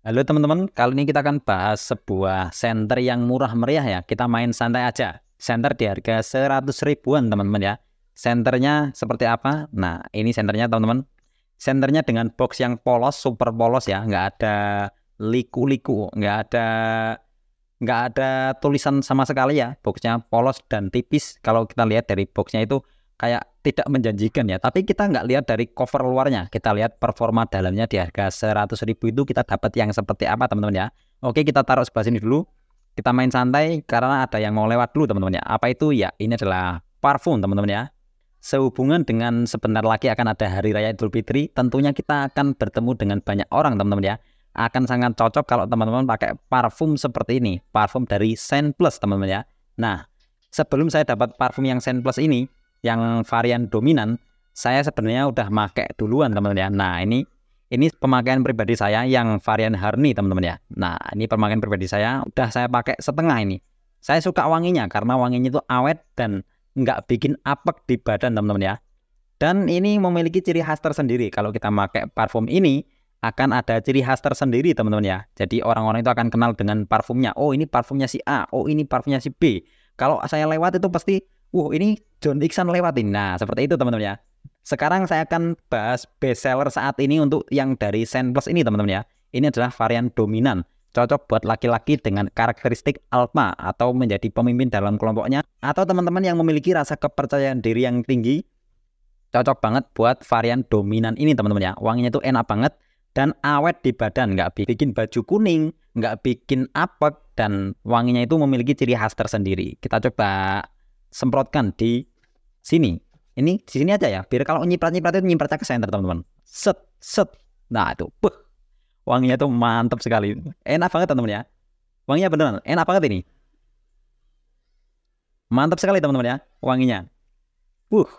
Halo teman-teman, kali ini kita akan bahas sebuah senter yang murah meriah ya. Kita main santai aja. Senter di harga 100 ribuan teman-teman ya. Senternya seperti apa? Nah, ini senternya teman-teman. Senternya dengan box yang polos, super polos ya. Nggak ada liku-liku, nggak ada tulisan sama sekali ya. Boxnya polos dan tipis. Kalau kita lihat dari boxnya itu kayak tidak menjanjikan ya. Tapi kita nggak lihat dari cover luarnya. Kita lihat performa dalamnya di harga 100 ribu itu kita dapat yang seperti apa teman-teman ya. Oke, kita taruh sebelah sini dulu. Kita main santai karena ada yang mau lewat dulu teman-teman ya. Apa itu ya? Ini adalah parfum teman-teman ya. Sehubungan dengan sebentar lagi akan ada Hari Raya Idul Fitri, tentunya kita akan bertemu dengan banyak orang teman-teman ya. Akan sangat cocok kalau teman-teman pakai parfum seperti ini, parfum dari Scent Plus teman-teman ya. Nah, sebelum saya dapat parfum yang Scent Plus ini, yang varian dominan, saya sebenarnya udah pakai duluan teman-teman ya. Nah, ini pemakaian pribadi saya yang varian Harni teman-teman ya. Nah, ini pemakaian pribadi saya udah saya pakai setengah ini. Saya suka wanginya karena wanginya itu awet dan nggak bikin apek di badan teman-teman ya. Dan ini memiliki ciri khas tersendiri. Kalau kita pakai parfum ini akan ada ciri khas tersendiri teman-teman ya. Jadi orang-orang itu akan kenal dengan parfumnya. Oh, ini parfumnya si A. Oh, ini parfumnya si B. Kalau saya lewat itu pasti, ini John Iksan lewatin. Nah, seperti itu teman-teman ya. Sekarang saya akan bahas best seller saat ini untuk yang dari Scent Plus ini teman-teman ya. Ini adalah varian dominan. Cocok buat laki-laki dengan karakteristik alpha atau menjadi pemimpin dalam kelompoknya. Atau teman-teman yang memiliki rasa kepercayaan diri yang tinggi. Cocok banget buat varian dominan ini teman-teman ya. Wanginya itu enak banget dan awet di badan. Nggak bikin baju kuning, nggak bikin apek. Dan wanginya itu memiliki ciri khas tersendiri. Kita coba semprotkan di sini. Ini di sini aja ya. Biar kalau nyiprat-nyiprat itu nyipratnya ke center teman-teman. Set, set. Nah itu, wanginya tuh mantap sekali. Enak banget teman-teman ya. Wanginya beneran enak banget ini. Mantap sekali teman-teman ya. Wanginya. Uh.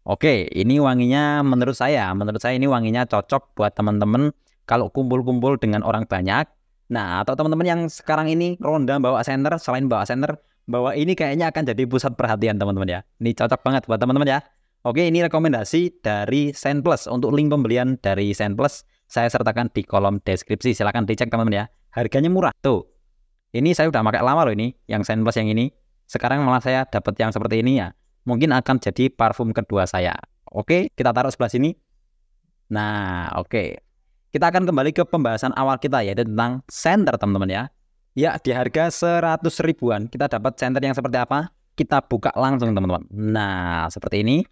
Oke, ini wanginya menurut saya ini wanginya cocok buat teman-teman kalau kumpul-kumpul dengan orang banyak. Nah, atau teman-teman yang sekarang ini ronda bawa senter, selain bawa senter, bawa ini kayaknya akan jadi pusat perhatian teman-teman ya. Ini cocok banget buat teman-teman ya. Oke, ini rekomendasi dari Scent Plus. Untuk link pembelian dari Scent Plus saya sertakan di kolom deskripsi. Silahkan dicek teman-teman ya. Harganya murah. Tuh, ini saya udah pakai lama loh ini, yang Scent Plus yang ini. Sekarang malah saya dapat yang seperti ini ya. Mungkin akan jadi parfum kedua saya. Oke, kita taruh sebelah sini. Nah, oke. Kita akan kembali ke pembahasan awal kita yaitu tentang senter teman-teman ya. Ya, di harga 100 ribuan kita dapat senter yang seperti apa? Kita buka langsung teman-teman. Nah, seperti ini.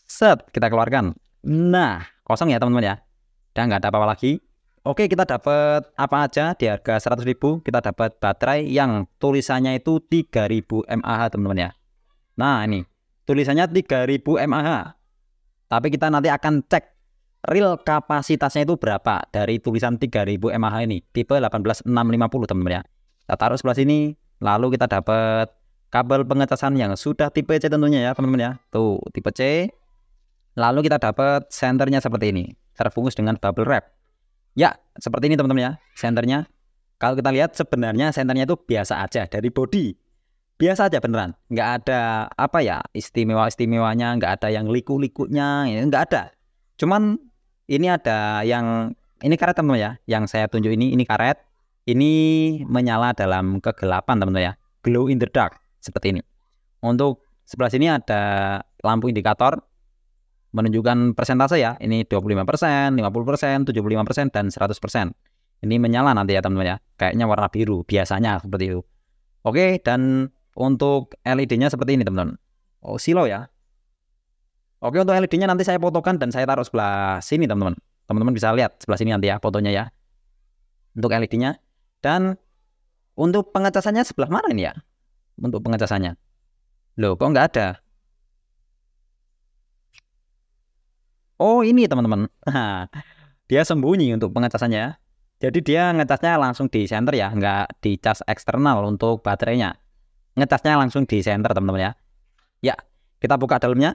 Set, kita keluarkan. Nah, kosong ya teman-teman ya. Dan nggak ada apa-apa lagi. Oke, kita dapat apa aja di harga 100 ribu. Kita dapat baterai yang tulisannya itu 3000 mAh teman-teman ya. Nah ini tulisannya 3000 mAh. Tapi kita nanti akan cek real kapasitasnya itu berapa dari tulisan 3000 mAh ini. Tipe 18650 teman-teman ya. Kita taruh sebelah sini. Lalu kita dapat kabel pengecasan yang sudah tipe C tentunya ya teman-teman ya. Tuh tipe C. Lalu kita dapat senternya seperti ini. Terbungkus dengan bubble wrap. Ya seperti ini teman-teman ya. Senternya. Kalau kita lihat sebenarnya senternya itu biasa aja dari body. Biasa aja beneran, nggak ada apa ya istimewa-istimewanya, nggak ada yang liku-likunya, ya, nggak ada. Cuman ini ada yang ini karet teman-teman ya, yang saya tunjuk ini karet, ini menyala dalam kegelapan teman-teman ya, glow in the dark seperti ini. Untuk sebelah sini ada lampu indikator menunjukkan persentase ya, ini 25%, 50%, 75% dan 100%. Ini menyala nanti ya teman-teman ya, kayaknya warna biru biasanya seperti itu. Oke, dan untuk LED-nya seperti ini teman-teman. Oh, silo ya. Oke, untuk LED-nya nanti saya fotokan dan saya taruh sebelah sini teman-teman. Teman-teman bisa lihat sebelah sini nanti ya fotonya ya. Untuk LED-nya. Dan untuk pengecasannya sebelah mana ini ya? Untuk pengecasannya. Loh, kok nggak ada? Oh, ini teman-teman. Dia sembunyi untuk pengecasannya ya. Jadi dia ngecasnya langsung di center ya, nggak di cas eksternal untuk baterainya. Ngecasnya langsung di center teman-teman ya. Ya, kita buka dalamnya.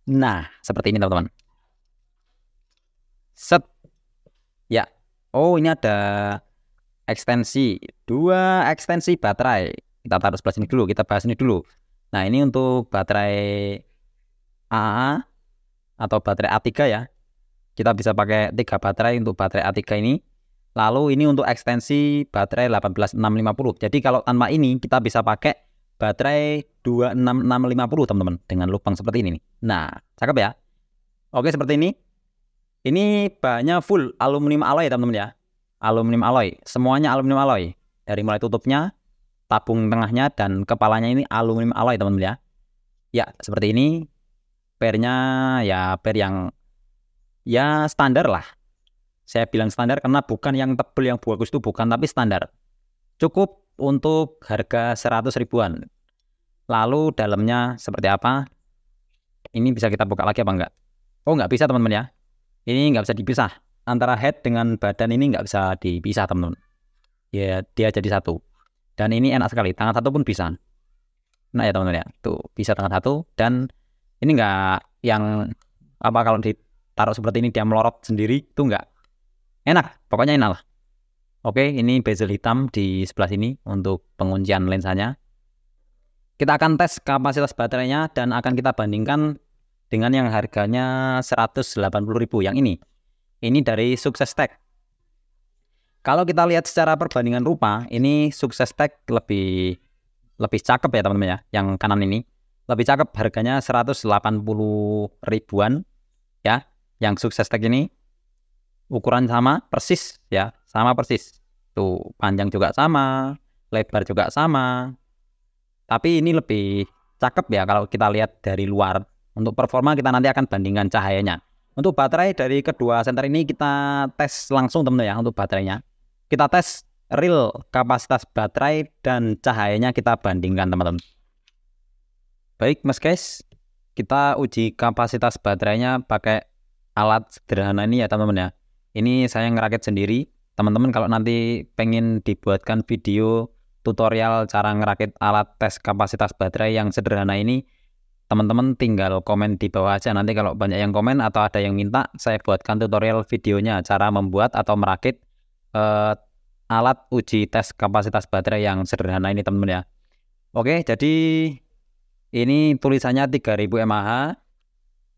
Nah, seperti ini teman-teman. Set. Ya. Oh, ini ada ekstensi. 2 ekstensi baterai. Kita taruh sebelah sini dulu, kita bahas ini dulu. Nah, ini untuk baterai AA. atau baterai A3 ya. Kita bisa pakai 3 baterai untuk baterai A3 ini. Lalu ini untuk ekstensi baterai 18650. Jadi kalau tanpa ini kita bisa pakai baterai 26650 teman-teman, dengan lubang seperti ini nih. Nah, cakep ya. Oke, seperti ini. Ini bahannya full aluminium alloy teman-teman ya. Aluminium alloy, semuanya aluminium alloy. Dari mulai tutupnya, tabung tengahnya, dan kepalanya ini aluminium alloy teman-teman ya. Ya, seperti ini. Pernya ya per yang ya standar lah. Saya bilang standar karena bukan yang tebel yang bagus itu bukan, tapi standar. Cukup untuk harga 100 ribuan. Lalu dalamnya seperti apa? Ini bisa kita buka lagi apa enggak? Oh, enggak bisa teman-teman ya. Ini enggak bisa dipisah. Antara head dengan badan ini enggak bisa dipisah teman-teman. Ya, dia jadi satu. Dan ini enak sekali, tangan satu pun bisa. Nah ya teman-teman ya, tuh bisa tangan satu. Dan ini enggak yang apa kalau ditaruh seperti ini dia melorot sendiri, itu enggak. Enak, pokoknya enak lah. Oke, ini bezel hitam di sebelah sini untuk penguncian lensanya. Kita akan tes kapasitas baterainya dan akan kita bandingkan dengan yang harganya 180.000 yang ini. Ini dari Sukses Tech. Kalau kita lihat secara perbandingan rupa, ini Sukses Tech lebih cakep ya teman-teman ya. Yang kanan ini lebih cakep, harganya 180 ribuan ya. Yang Sukses Tech ini ukuran sama persis ya, sama persis. Tuh, panjang juga sama, lebar juga sama. Tapi ini lebih cakep ya kalau kita lihat dari luar. Untuk performa kita nanti akan bandingkan cahayanya. Untuk baterai dari kedua senter ini kita tes langsung teman-teman ya. Untuk baterainya kita tes real kapasitas baterai dan cahayanya kita bandingkan teman-teman. Baik mas guys, kita uji kapasitas baterainya pakai alat sederhana ini ya teman-teman ya. Ini saya ngerakit sendiri. Teman-teman kalau nanti pengen dibuatkan video tutorial cara ngerakit alat tes kapasitas baterai yang sederhana ini, teman-teman tinggal komen di bawah aja. Nanti kalau banyak yang komen atau ada yang minta, saya buatkan tutorial videonya cara membuat atau merakit alat uji tes kapasitas baterai yang sederhana ini teman-teman ya. Oke, jadi ini tulisannya 3000 mAh.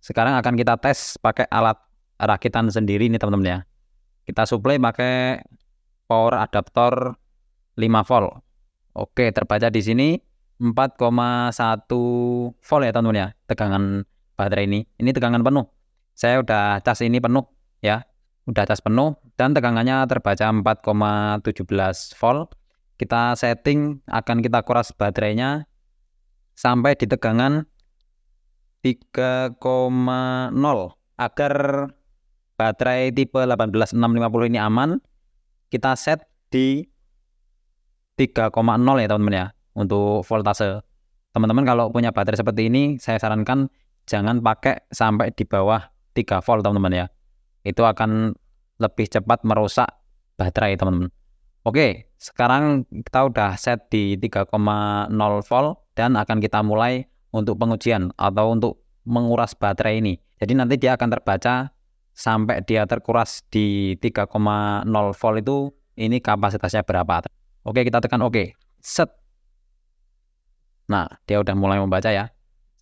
Sekarang akan kita tes pakai alat rakitan sendiri nih teman-teman ya. Kita suplai pakai power adaptor 5 volt. Oke, terbaca di sini 4,1 volt ya teman-teman ya, tegangan baterai ini. Ini tegangan penuh. Saya udah cas ini penuh ya. Udah cas penuh dan tegangannya terbaca 4,17 volt. Kita setting, akan kita kuras baterainya sampai di tegangan 3,0 agar baterai tipe 18650 ini aman. Kita set di 3,0 ya teman-teman ya untuk voltase. Teman-teman kalau punya baterai seperti ini, saya sarankan jangan pakai sampai di bawah 3 volt teman-teman ya. Itu akan lebih cepat merusak baterai teman-teman. Oke, sekarang kita udah set di 3,0 volt dan akan kita mulai untuk pengujian atau untuk menguras baterai ini. Jadi nanti dia akan terbaca sampai dia terkuras di 3,0 volt itu, ini kapasitasnya berapa. Oke, kita tekan oke. Set. Nah, dia udah mulai membaca ya.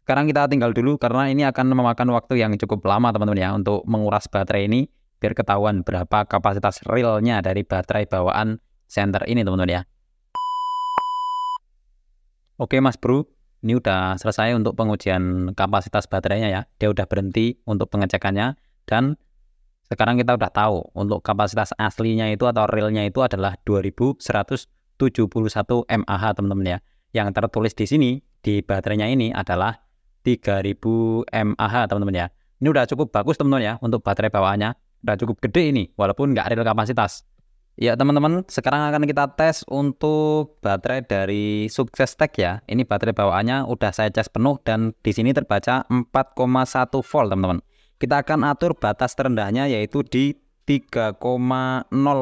Sekarang kita tinggal dulu karena ini akan memakan waktu yang cukup lama teman-teman ya untuk menguras baterai ini biar ketahuan berapa kapasitas realnya dari baterai bawaan center ini teman-teman ya. Oke Mas Bro, ini udah selesai untuk pengujian kapasitas baterainya ya. Dia udah berhenti untuk pengecekannya dan sekarang kita udah tahu untuk kapasitas aslinya itu atau realnya itu adalah 2171 mAh teman-teman ya. Yang tertulis di sini di baterainya ini adalah 3000 mAh teman-teman ya. Ini udah cukup bagus teman-teman ya untuk baterai bawaannya. Udah cukup gede ini walaupun nggak real kapasitas. Ya teman-teman, sekarang akan kita tes untuk baterai dari Sukses Tech ya. Ini baterai bawaannya udah saya cas penuh dan di sini terbaca 4,1 volt teman-teman. Kita akan atur batas terendahnya yaitu di 3,0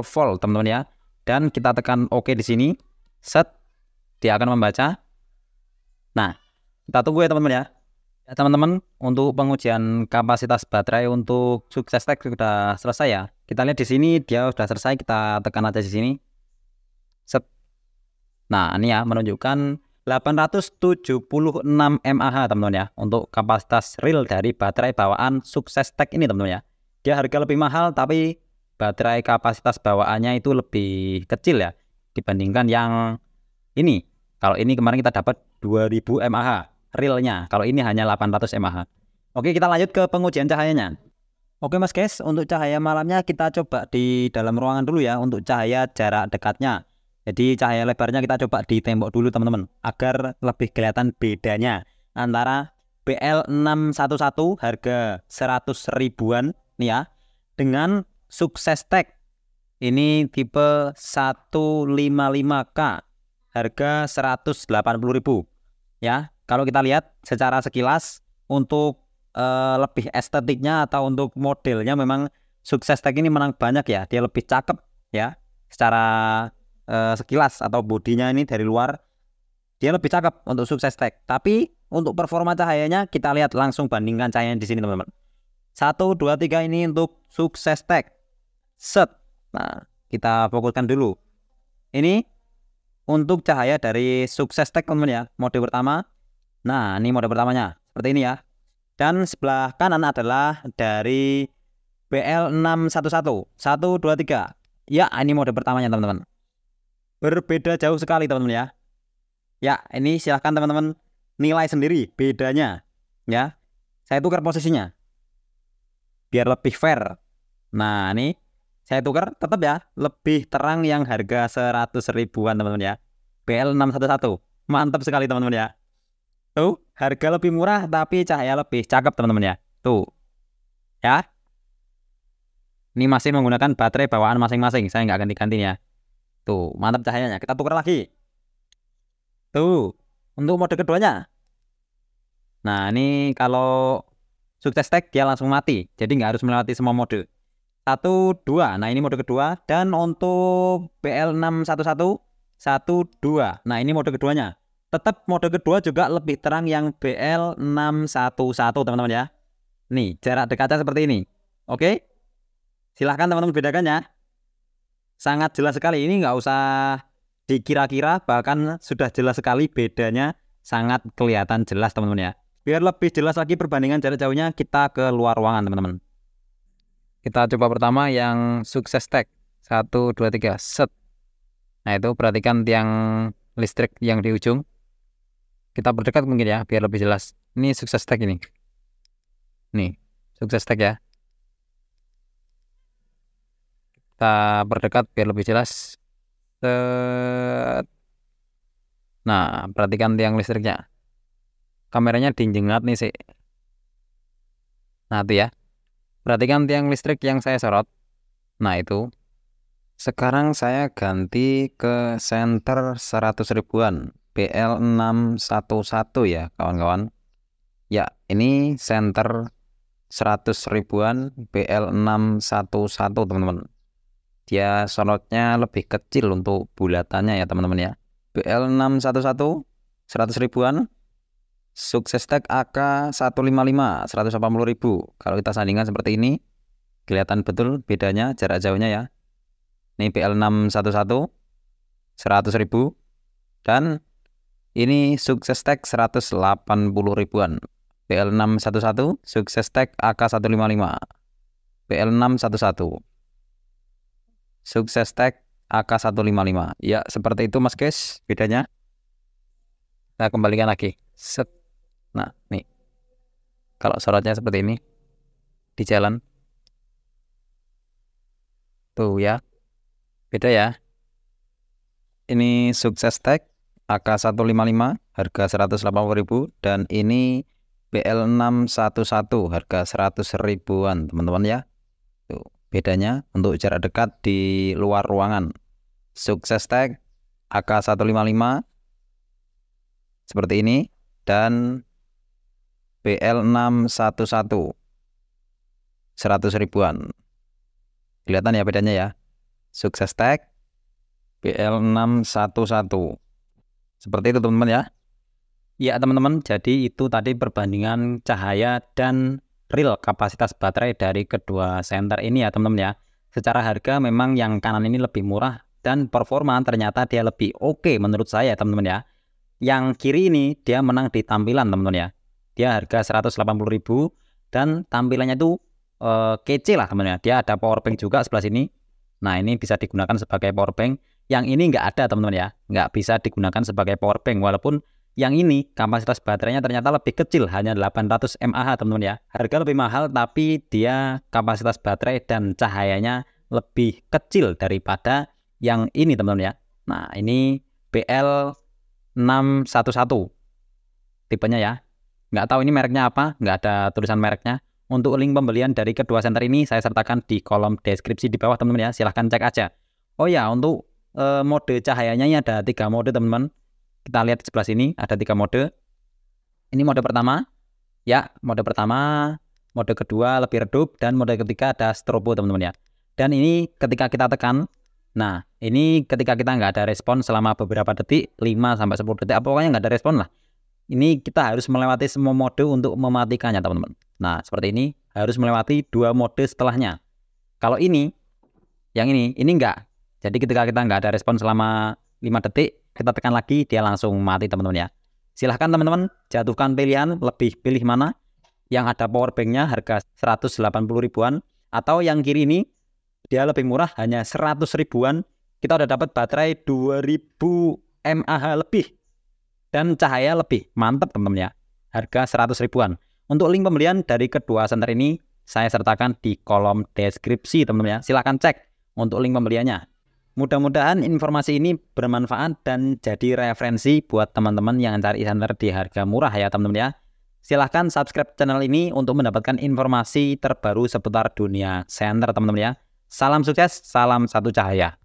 volt teman-teman ya. Dan kita tekan OK di sini. Set. Dia akan membaca. Nah, kita tunggu ya teman-teman ya. Ya teman-teman, untuk pengujian kapasitas baterai untuk Sukses Tech sudah selesai ya. Kita lihat di sini dia sudah selesai, kita tekan aja di sini. Set. Nah, ini ya menunjukkan 876 mAh teman-teman ya, untuk kapasitas real dari baterai bawaan Sukses Tech ini teman-teman ya. Dia harga lebih mahal tapi baterai kapasitas bawaannya itu lebih kecil ya dibandingkan yang ini. Kalau ini kemarin kita dapat 2000 mAh realnya, kalau ini hanya 800 mAh. Oke, kita lanjut ke pengujian cahayanya. Oke mas guys, untuk cahaya malamnya kita coba di dalam ruangan dulu ya, untuk cahaya jarak dekatnya. Jadi cahaya lebarnya kita coba di tembok dulu teman-teman, agar lebih kelihatan bedanya antara BL611 harga 100 ribuan nih ya, dengan Sukses Tech ini tipe 155K harga 180.000 ya. Kalau kita lihat secara sekilas untuk lebih estetiknya atau untuk modelnya memang Sukses Tech ini menang banyak ya, dia lebih cakep ya secara sekilas, atau bodinya ini dari luar dia lebih cakep untuk Sukses Tech. Tapi untuk performa cahayanya kita lihat langsung, bandingkan cahayanya di sini teman-teman. 1 2 3 ini untuk Sukses Tech. Set. Nah, kita fokuskan dulu. Ini untuk cahaya dari Sukses Tech teman-teman ya, mode pertama. Nah, ini mode pertamanya seperti ini ya. Dan sebelah kanan adalah dari BL611. 1 2 3. Ya, ini mode pertamanya teman-teman. Berbeda jauh sekali teman-teman ya. Ya, ini silahkan teman-teman nilai sendiri bedanya ya. Saya tukar posisinya biar lebih fair. Nah, ini saya tukar, tetap ya lebih terang yang harga 100 ribuan teman-teman ya, BL611. Mantap sekali teman-teman ya. Tuh, harga lebih murah tapi cahaya lebih cakep teman-teman ya. Tuh ya, ini masih menggunakan baterai bawaan masing-masing, saya nggak ganti-ganti ya. Tuh, mantap cahayanya. Kita tukar lagi. Tuh, untuk mode keduanya. Nah, ini kalau Sukses Tech dia langsung mati, jadi nggak harus melewati semua mode. 1 2. Nah, ini mode kedua. Dan untuk BL611 1 2. Nah, ini mode keduanya. Tetap mode kedua juga lebih terang yang BL611 teman-teman ya. Nih, jarak dekatnya seperti ini. Oke, silahkan teman-teman bedakan ya. Sangat jelas sekali, ini nggak usah dikira-kira, bahkan sudah jelas sekali bedanya, sangat kelihatan jelas teman-teman ya. Biar lebih jelas lagi perbandingan jarak jauhnya, kita ke luar ruangan teman-teman. Kita coba pertama yang Sukses Tech. 1 2 3 set. Nah, itu perhatikan tiang listrik yang di ujung. Kita berdekat mungkin ya biar lebih jelas. Ini Sukses Tech ini. Nih, Sukses Tech ya. Kita berdekat biar lebih jelas. Set. Nah, perhatikan tiang listriknya. Kameranya dinjengat nih sih. Nah, itu ya. Perhatikan tiang listrik yang saya sorot. Nah, itu. Sekarang saya ganti ke senter 100 ribuan. BL611 ya kawan-kawan. Ya, ini senter 100 ribuan BL611 teman-teman. Dia sorotnya lebih kecil untuk bulatannya ya teman-teman ya. BL611 100 ribuan. Sukses Tech AK 155 180.000. Kalau kita sandingkan seperti ini, kelihatan betul bedanya jarak jauhnya ya. Ini BL611 100 ribu. Dan ini Sukses Tech 180 ribuan. BL611 Sukses Tech AK 155. BL611 Sukses Tech AK 155. Ya, seperti itu mas guys bedanya. Kita kembalikan lagi. Set. Nah, nih. Kalau sorotnya seperti ini di jalan. Tuh ya. Beda ya. Ini Sukses Tech AK 155 harga 180.000 dan ini BL611 harga 100 ribuan teman-teman ya. Tuh, bedanya untuk jarak dekat di luar ruangan. Sukses Tech AK 155 seperti ini dan BL611 100 ribuan. Kelihatan ya bedanya ya. Sukses Tech BL611. Seperti itu teman-teman ya. Ya teman-teman, jadi itu tadi perbandingan cahaya dan real kapasitas baterai dari kedua senter ini ya teman-teman ya. Secara harga memang yang kanan ini lebih murah dan performa ternyata dia lebih oke menurut saya teman-teman ya. Yang kiri ini dia menang di tampilan teman-teman ya. Dia harga 180.000 dan tampilannya itu kece lah teman-teman ya. Dia ada power bank juga sebelah sini. Nah ini bisa digunakan sebagai power bank. Yang ini nggak ada teman-teman ya, nggak bisa digunakan sebagai power bank. Walaupun yang ini kapasitas baterainya ternyata lebih kecil, hanya 800 mAh teman-teman ya. Harga lebih mahal tapi dia kapasitas baterai dan cahayanya lebih kecil daripada yang ini teman-teman ya. Nah ini BL611 tipenya ya. Nggak tahu ini mereknya apa, nggak ada tulisan mereknya. Untuk link pembelian dari kedua senter ini saya sertakan di kolom deskripsi di bawah teman-teman ya, silahkan cek aja. Oh ya, untuk mode cahayanya ini ada 3 mode teman-teman. Kita lihat di sebelah sini ada 3 mode. Ini mode pertama, ya mode pertama, mode kedua lebih redup, dan mode ketiga ada strobo teman-teman ya. Dan ini ketika kita tekan, nah ini ketika kita nggak ada respon selama beberapa detik, 5-10 detik, pokoknya nggak ada respon lah. Ini kita harus melewati semua mode untuk mematikannya teman-teman. Nah seperti ini, harus melewati 2 mode setelahnya. Kalau ini, yang ini enggak. Jadi ketika kita nggak ada respon selama 5 detik, kita tekan lagi, dia langsung mati teman-teman ya. Silahkan teman-teman jatuhkan pilihan, lebih pilih mana. Yang ada power banknya harga 180 ribuan, atau yang kiri ini dia lebih murah, hanya 100 ribuan. Kita udah dapat baterai 2000 mAh lebih dan cahaya lebih mantap teman-teman ya. Harga 100 ribuan. Untuk link pembelian dari kedua senter ini saya sertakan di kolom deskripsi teman-teman ya. Silahkan cek untuk link pembeliannya. Mudah-mudahan informasi ini bermanfaat dan jadi referensi buat teman-teman yang cari senter di harga murah ya teman-teman ya. Silahkan subscribe channel ini untuk mendapatkan informasi terbaru seputar dunia senter teman-teman ya. Salam sukses, salam satu cahaya.